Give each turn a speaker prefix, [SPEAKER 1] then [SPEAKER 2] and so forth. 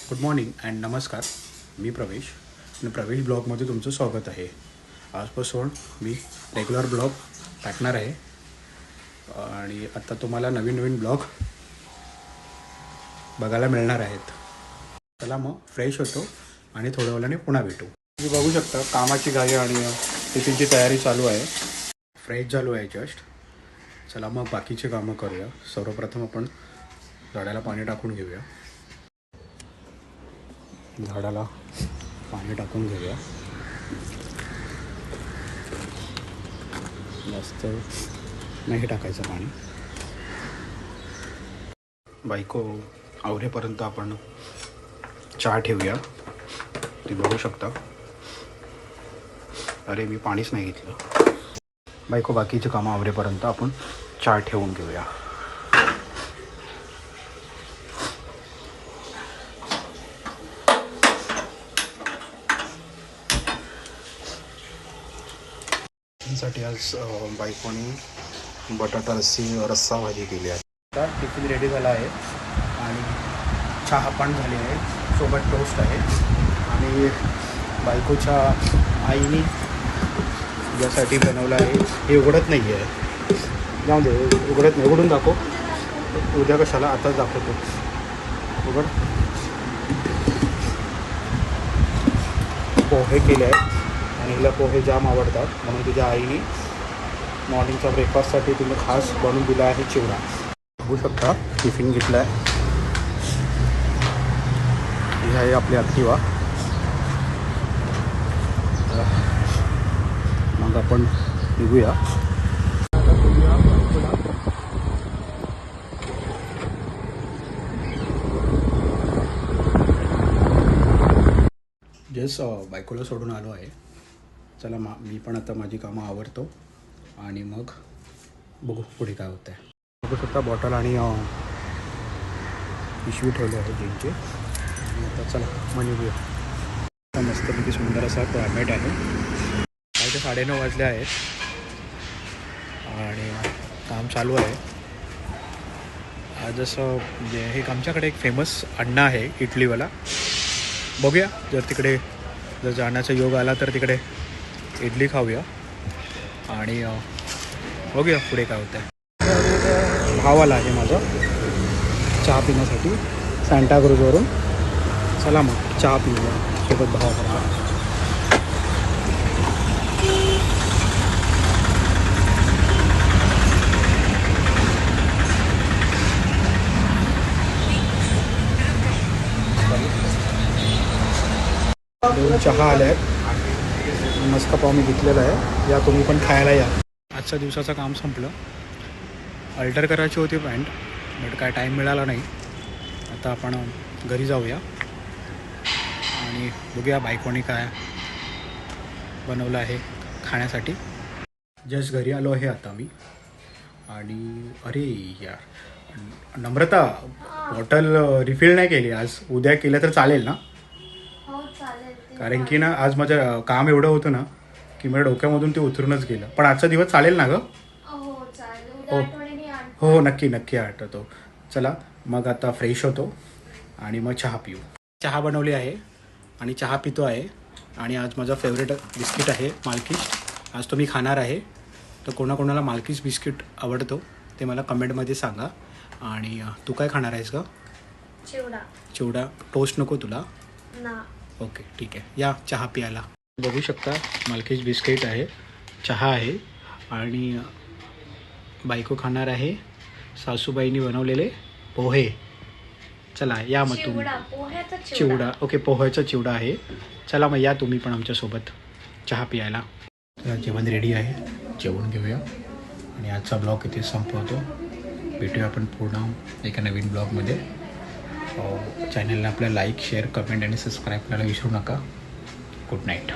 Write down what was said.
[SPEAKER 1] Good morning and नमस्कार. मी प्रवेश आणि प्रवेश ब्लॉगमध्ये तुमचं स्वागत आहे. आजपासून मी रेग्युलर ब्लॉग टाकणार आहे आणि आता तुम्हाला नवीन नवीन ब्लॉग बघायला मिळणार आहेत. चला मग फ्रेश होतो आणि थोड्या वेळाने पुन्हा भेटू. तुम्ही बघू शकता कामाची घाई आणि टिफिनची तयारी चालू आहे. फ्रेश झालो आहे जस्ट. चला मग बाकीचे कामं करूया. सर्वप्रथम आपण झाडाला पाणी टाकून घेऊया. झाडाला पाणी टाकून घेऊया. जास्त नाही टाकायचं पाणी. बायको आवरेपर्यंत आपण चहा ठेवूया. ते बघू शकता. अरे मी पाणीच नाही घेतलं. बायको बाकीचे कामं आवरेपर्यंत आपण चहा ठेवून घेऊया. साठी आज बायकोने बटाटा रस्सा भाजी केली आहे. आता टिफिन रेडी झाला आहे आणि चहा पण झाली आहे. सोबत टोस्ट आहे आणि बायकोच्या आईने यासाठी बनवलं आहे. हे उघडत नाही आहे. जाऊ दे, उघडत नाही. उघडून दाखव. उद्या कशाला, आताच दाखवतो. उघड. पोहे केले आहेत आणि हिला पोहे जाम आवडतात म्हणून तुझ्या आईने मॉर्निंगच्या ब्रेकफास्टसाठी तुम्ही खास बनवून दिला आहे चिवडा. बघू शकता टिफिन घेतला आहे. ही आहे आपली ॲक्टिवा. मग आपण निघूया. जस्ट बायकोला सोडून आलो आहे. चला मी पण आता माझी कामं आवरतो आणि मग बघू पुढे काय होतं आहे. बघू शकता बॉटल आणि पिशवी ठेवले आहे जीनचे. आणि आता चला मग निघूया. मस्तपैकी सुंदर असा क्लायमेट आहे. कालचे 9:30 वाजले आहेत आणि काम चालू आहे. आज असं म्हणजे हे आमच्याकडे एक फेमस अण्णा आहे इडलीवाला. बघूया जर जाण्याचा योग आला तर तिकडे इडली खाऊया आणि बघूया पुढे काय होतं आहे. भावाला आहे माझा चहा पिण्यासाठी सांताक्रूजवरून. चला मग चहा पिऊया सोबत भावाला. दोन चहा आले आहेत. मस्का पाव मी घेतलेला आहे. या तुम्ही पण खायला या. आजच्या दिवसाचं काम संपलं. अल्टर करायची होती पॅन्ट बट काय टाईम मिळाला नाही. आता आपण घरी जाऊया आणि बघूया बायकोनी काय बनवलं आहे खाण्यासाठी. जस्ट घरी आलो आहे आता मी. आणि अरे यार नम्रता, बॉटल रिफिल नाही केली आज. उद्या केलं तर चालेल ना? कारण की ना आज माझं काम एवढं होतं ना की माझ्या डोक्यामधून ते उतरूनच गेलं. पण आजचा दिवस चालेल ना गं? हो हो नक्की आठवतो. चला मग आता फ्रेश होतो आणि मग चहा पिऊ. चहा बनवली आहे आणि चहा पितो आहे. आणि आज माझा फेवरेट बिस्किट आहे मालकीश. आज तो मी खाणार आहे. तर कोणाकोणाला मालकीश बिस्किट आवडतो ते मला कमेंटमध्ये सांगा. आणि तू काय खाणार आहेस का? चिवडा. टोस्ट नको तुला? ओके ठीक आहे. या चहा प्यायला. बघू शकता मालकीश बिस्किट आहे, चहा आहे आणि बायको खाणार आहे सासूबाईंनी बनवलेले पोहे. चला या मग तुम्ही. चिवडा. ओके पोह्याचा चिवडा आहे. चला मग या तुम्ही पण आमच्यासोबत चहा प्यायला. जेवण रेडी आहे. जेवण घेऊया आणि आजचा ब्लॉग इथे संपवतो. भेटूया आपण पूर्ण एका नवीन ब्लॉगमध्ये. चॅनलला आपल्या लाईक शेअर कमेंट आणि सबस्क्राईब करायला विसरू नका. Good night.